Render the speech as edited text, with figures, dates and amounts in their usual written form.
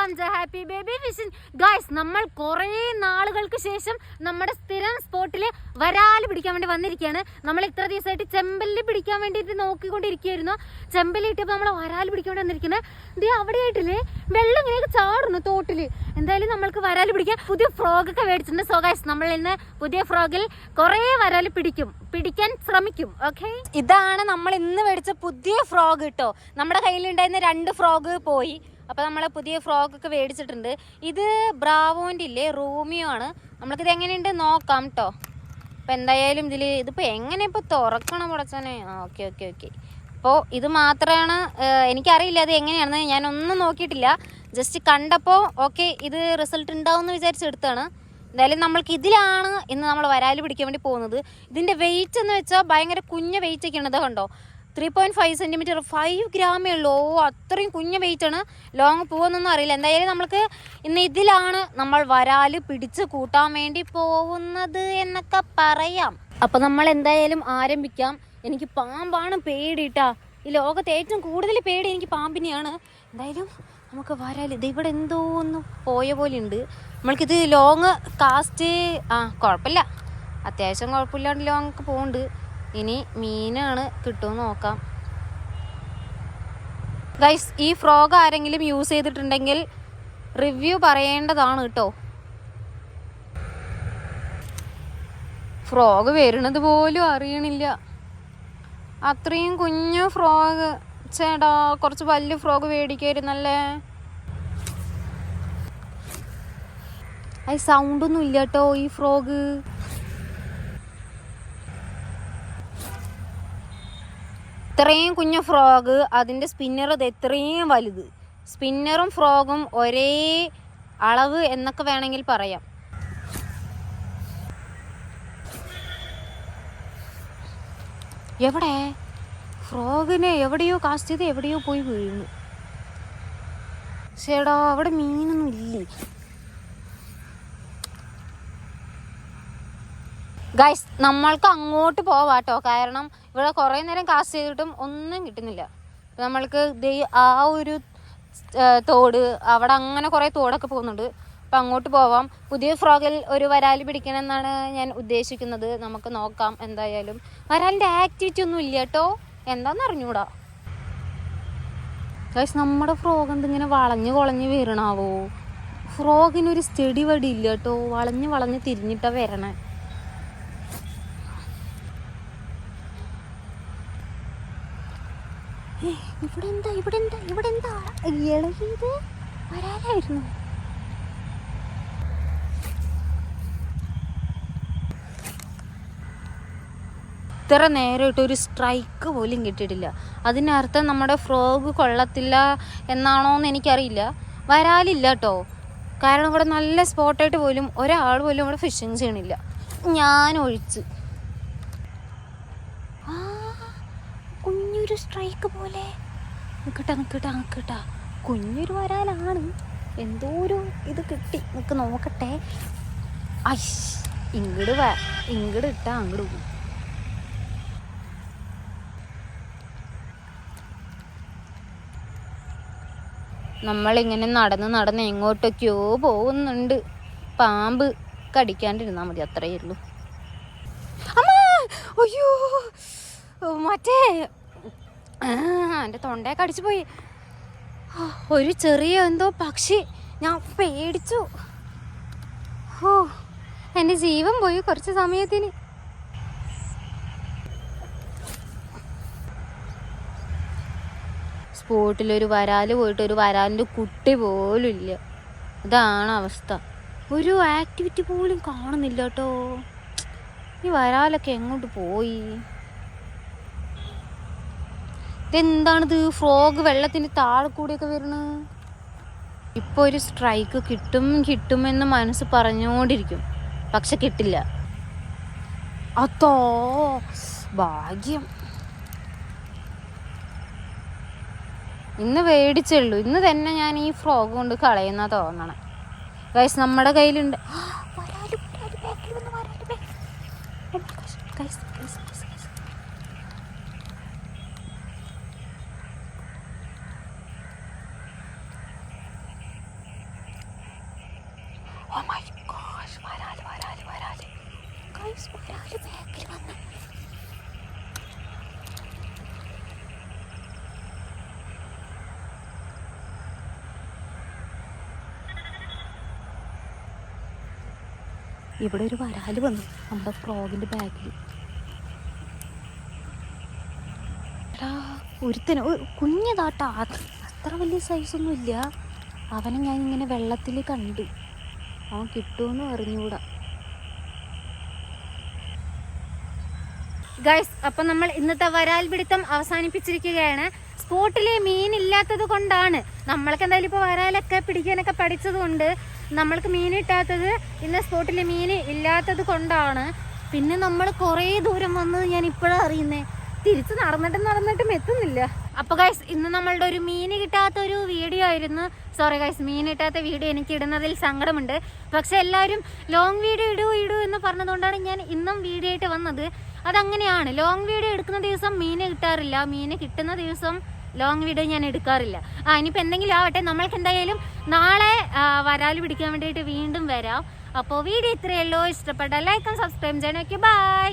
Happy baby vision. Guys, നമ്മൾ കുറേ നാളുകൾക്ക് ശേഷം നമ്മുടെ സ്ഥിരം സ്പോട്ടിൽ വരാല് പിടിക്കാൻ വേണ്ടി വന്നിരിക്കുകയാണ്. നമ്മൾ ഇത്ര ദിവസമായിട്ട് ചെമ്പല്ലി പിടിക്കാൻ വേണ്ടിയിട്ട് നോക്കിക്കൊണ്ടിരിക്കുകയായിരുന്നു. ചെമ്പല്ലി ഇട്ടപ്പോൾ നമ്മൾ വരാല് പിടിക്കാൻ വേണ്ടി വന്നിരിക്കുന്നത്. ഇതേ അവിടെ ആയിട്ടില്ലേ വെള്ളം ഇങ്ങനെയൊക്കെ ചാടുന്നു തോട്ടില്. എന്തായാലും നമ്മൾക്ക് വരാല് പിടിക്കാൻ പുതിയ ഫ്രോഗൊക്കെ മേടിച്ചിട്ടുണ്ട്. സോ ഗൈസ്, നമ്മൾ ഇന്ന് പുതിയ ഫ്രോഗിൽ കുറേ വരാല് പിടിക്കാൻ ശ്രമിക്കും. ഓക്കെ, ഇതാണ് നമ്മൾ ഇന്ന് മേടിച്ച പുതിയ ഫ്രോഗ് കേട്ടോ. നമ്മുടെ കയ്യിലുണ്ടായിരുന്ന 2 ഫ്രോഗ് പോയി. അപ്പോൾ നമ്മൾ പുതിയ ഫ്രോഗൊക്കെ മേടിച്ചിട്ടുണ്ട്. ഇത് ബ്രാവോൻ്റെ ഇല്ലേ റൂമിയോ ആണ്. നമ്മൾക്കിത് എങ്ങനെയുണ്ട് നോക്കാം കേട്ടോ. അപ്പോൾ എന്തായാലും ഇതിപ്പോൾ എങ്ങനെ ഇപ്പോൾ തുറക്കണം പടച്ചോനെ. Okay okay okay. അപ്പോൾ ഇത് മാത്രമാണ് എനിക്കറിയില്ല അത് എങ്ങനെയാണെന്ന്. ഞാനൊന്നും നോക്കിയിട്ടില്ല. ജസ്റ്റ് കണ്ടപ്പോൾ ഓക്കെ ഇത് റിസൾട്ട് ഉണ്ടാവും എന്ന് വിചാരിച്ചെടുത്താണ്. എന്തായാലും നമ്മൾക്ക് ഇതിലാണ് ഇന്ന് നമ്മൾ വരാല് പിടിക്കാൻ വേണ്ടി പോകുന്നത്. ഇതിൻ്റെ വെയിറ്റ് എന്ന് വെച്ചാൽ ഭയങ്കര കുഞ്ഞ വെയിറ്റ് ഒക്കെയാണ്. ഇത് കണ്ടോ, 3.5 സെൻറ്റിമീറ്റർ, 5 ഗ്രാമേ ഉള്ളൂ. അത്രയും കുഞ്ഞ വെയിറ്റാണ്. ലോങ് പോകുന്നൊന്നും അറിയില്ല. എന്തായാലും നമ്മൾക്ക് ഇന്ന് ഇതിലാണ് നമ്മൾ വരാല് പിടിച്ച് കൂട്ടാൻ വേണ്ടി പോകുന്നത് എന്നൊക്കെ പറയാം. അപ്പം നമ്മൾ എന്തായാലും ആരംഭിക്കാം. എനിക്ക് പാമ്പാണ് പേടിട്ടാ. ഈ ലോകത്ത് ഏറ്റവും കൂടുതൽ പേടി എനിക്ക് പാമ്പിനെയാണ്. എന്തായാലും നമുക്ക് വരാല് ഇത് ഇവിടെ എന്തോ ഒന്ന് പോയ പോലെ ഉണ്ട്. നമ്മൾക്കിത് ലോങ് കാസ്റ്റ് കുഴപ്പമില്ല, അത്യാവശ്യം കുഴപ്പമില്ലാണ്ട് ലോങ് ഒക്കെ പോകുന്നുണ്ട്. ഇനി മീനാണ് കിട്ടുമെന്ന് നോക്കാം. ഗൈസ്, ഈ ഫ്രോഗ് ആരെങ്കിലും യൂസ് ചെയ്തിട്ടുണ്ടെങ്കിൽ റിവ്യൂ പറയേണ്ടതാണ് കേട്ടോ. ഫ്രോഗ് വരുന്നത് പോലും അറിയണില്ല. അത്രയും കുഞ്ഞു ഫ്രോഗ്. ചേട്ടാ, കുറച്ച് വലിയ ഫ്രോഗ് മേടിക്കായിരുന്നല്ലേ. അത് സൗണ്ടൊന്നും ഇല്ല കേട്ടോ ഈ ഫ്രോഗ്. ഇത്രയും കുഞ്ഞു ഫ്രോഗ്, അതിൻ്റെ സ്പിന്നർ ഇത് എത്രയും വലുത്. സ്പിന്നറും ഫ്രോഗും ഒരേ അളവ് എന്നൊക്കെ വേണമെങ്കിൽ പറയാം. എവിടെ ഫ്രോഗിനെ എവിടെയോ കാസ്റ്റ് ചെയ്ത് എവിടെയോ പോയി വീഴുന്നു. ചേടാ, അവിടെ മീനൊന്നും ഇല്ലേ. ഗൈസ്, നമ്മൾക്ക് അങ്ങോട്ട് പോവാട്ടോ. കാരണം ഇവിടെ കുറേ നേരം കാസ്റ്റ് ചെയ്തിട്ടും ഒന്നും കിട്ടുന്നില്ല. നമ്മൾക്ക് ആ ഒരു തോട്, അവിടെ അങ്ങനെ കുറേ തോടൊക്കെ പോകുന്നുണ്ട്. അപ്പം അങ്ങോട്ട് പോവാം. പുതിയ ഫ്രോഗിൽ ഒരു വരാല് പിടിക്കണം എന്നാണ് ഞാൻ ഉദ്ദേശിക്കുന്നത്. നമുക്ക് നോക്കാം. എന്തായാലും വരാലിൻ്റെ ആക്ടിവിറ്റി ഒന്നും ഇല്ല കേട്ടോ. എന്താന്ന് അറിഞ്ഞൂടാ. ഗൈസ്, നമ്മുടെ ഫ്രോഗ് എന്തിങ്ങനെ വളഞ്ഞ് കുളഞ്ഞ് വീരണാവോ. ഫ്രോഗിനൊരു സ്റ്റഡി വടി ഇല്ല കേട്ടോ. വളഞ്ഞ് വളഞ്ഞ് തിരിഞ്ഞിട്ടാ വരണേ. ഇവിടെ എന്താ ഇളകിയത് വരാനായിരുന്നു. ഇത്ര നേരമായിട്ട് ഒരു സ്ട്രൈക്ക് പോലും കിട്ടിയിട്ടില്ല. അതിനർത്ഥം നമ്മുടെ ഫ്രോഗ് കൊള്ളത്തില്ല എന്നാണോന്ന് എനിക്കറിയില്ല. വരാലില്ല കേട്ടോ. കാരണം ഇവിടെ നല്ല സ്പോട്ടായിട്ട് പോലും ഒരാൾ പോലും ഇവിടെ ഫിഷിങ് ചെയ്യണില്ല, ഞാൻ ഒഴിച്ച്. കുഞ്ഞൊരു സ്ട്രൈക്ക് പോലെ നിൽക്കട്ടെ. കുഞ്ഞൊരു വരാലാണ്. എന്തോ ഒരു ഇത് കിട്ടി. നിനക്ക് നോക്കട്ടെ. ഇങ്ങോട്ട് ഇട്ടാ അങ്ങോട്ട് പോകും. നമ്മളിങ്ങനെ നടന്ന് എങ്ങോട്ടൊക്കെയോ പോകുന്നുണ്ട്. പാമ്പ് കടിക്കാണ്ടിരുന്നാൽ മതി, അത്രയേ ഉള്ളൂ. അമ്മ, അയ്യോ, മറ്റേ എൻ്റെ തൊണ്ടയൊക്കെ അടിച്ചു പോയി. ഒരു ചെറിയ എന്തോ പക്ഷി. ഞാൻ പേടിച്ചു. എൻ്റെ ജീവൻ പോയി കുറച്ച് സമയത്തിന്. സ്പോട്ടിലൊരു വരാല് പോയിട്ട് ഒരു വരാലിൻ്റെ കുട്ടി പോലും ഇല്ല. ഇതാണ് അവസ്ഥ. ഒരു ആക്ടിവിറ്റി പോലും കാണുന്നില്ല കേട്ടോ. ഈ വരാലൊക്കെ എങ്ങോട്ട് പോയി? ഇതെന്താണിത്? ഫ്രോഗ് വെള്ളത്തിൻ്റെ താഴെ കൂടിയൊക്കെ വരുന്നത്. ഇപ്പോൾ ഒരു സ്ട്രൈക്ക് കിട്ടുമെന്ന് മനസ്സ് പറഞ്ഞുകൊണ്ടിരിക്കും, പക്ഷെ കിട്ടില്ല. അതോ ഭാഗ്യം. ഇന്ന് മേടിച്ചുള്ളൂ. ഇന്ന് തന്നെ ഞാൻ ഈ ഫ്രോഗ് കൊണ്ട് കളയുന്ന തോന്നണം. ഗൈസ്, നമ്മുടെ കയ്യിലുണ്ട്. Oh my gosh, വരാല് ഗയ്സ്, വരാല് ബാക്കിൽ വന്നു. ഇവിടെ ഒരു വരാല് വന്നു നമ്മുടെ ഫ്രോഗിന്റെ ബാക്കിൽ. ഒരുത്തന് കുഞ്ഞതാട്ടാ, അത്ര വലിയ സൈസൊന്നും ഇല്ല. അവനെ ഞാൻ ഇങ്ങനെ വെള്ളത്തിൽ കണ്ടു. അവൻ കിട്ടുമെന്ന് അറിഞ്ഞൂടാ. ഗൈസ്, അപ്പം നമ്മൾ ഇന്നത്തെ വരാൽ പിടുത്തം അവസാനിപ്പിച്ചിരിക്കുകയാണ്. സ്പോട്ടിൽ മീനില്ലാത്തത് കൊണ്ടാണ്. നമ്മൾക്ക് എന്തായാലും ഇപ്പോൾ വരാലൊക്കെ പിടിക്കാനൊക്കെ പഠിച്ചത് കൊണ്ട് നമ്മൾക്ക് മീൻ കിട്ടാത്തത് ഇന്ന് സ്പോട്ടിൽ മീൻ ഇല്ലാത്തത് കൊണ്ടാണ്. പിന്നെ നമ്മൾ കുറേ ദൂരം വന്നത് ഞാൻ ഇപ്പോഴാണ് അറിയുന്നത്. തിരിച്ച് നടന്നിട്ടും എത്തുന്നില്ല. അപ്പോൾ ഗൈസ്, ഇന്ന് നമ്മളുടെ ഒരു മീൻ കിട്ടാത്തൊരു വീഡിയോ ആയിരുന്നു. സോറി ഗൈസ്, മീൻ കിട്ടാത്ത വീഡിയോ എനിക്ക് ഇടുന്നതിൽ സങ്കടമുണ്ട്. പക്ഷെ എല്ലാവരും ലോങ് വീഡിയോ ഇടൂ എന്ന് പറഞ്ഞതുകൊണ്ടാണ് ഞാൻ ഇന്നും വീഡിയോ ആയിട്ട് വന്നത്. അതങ്ങനെയാണ്, ലോങ് വീഡിയോ എടുക്കുന്ന ദിവസം മീന് കിട്ടാറില്ല, മീന് കിട്ടുന്ന ദിവസം ലോങ് വീഡിയോ ഞാൻ എടുക്കാറില്ല. ഇനിയിപ്പോൾ എന്തെങ്കിലും ആവട്ടെ, നമ്മൾക്ക് എന്തായാലും നാളെ വരാൽ പിടിക്കാൻ വേണ്ടിയിട്ട് വീണ്ടും വരാം. അപ്പോൾ വീഡിയോ ഇത്രയേ ഉള്ളൂ. ഇഷ്ടപ്പെട്ട ലൈക്ക് ആൻഡ് സബ്സ്ക്രൈബ് ചെയ്യണം. Okay, by.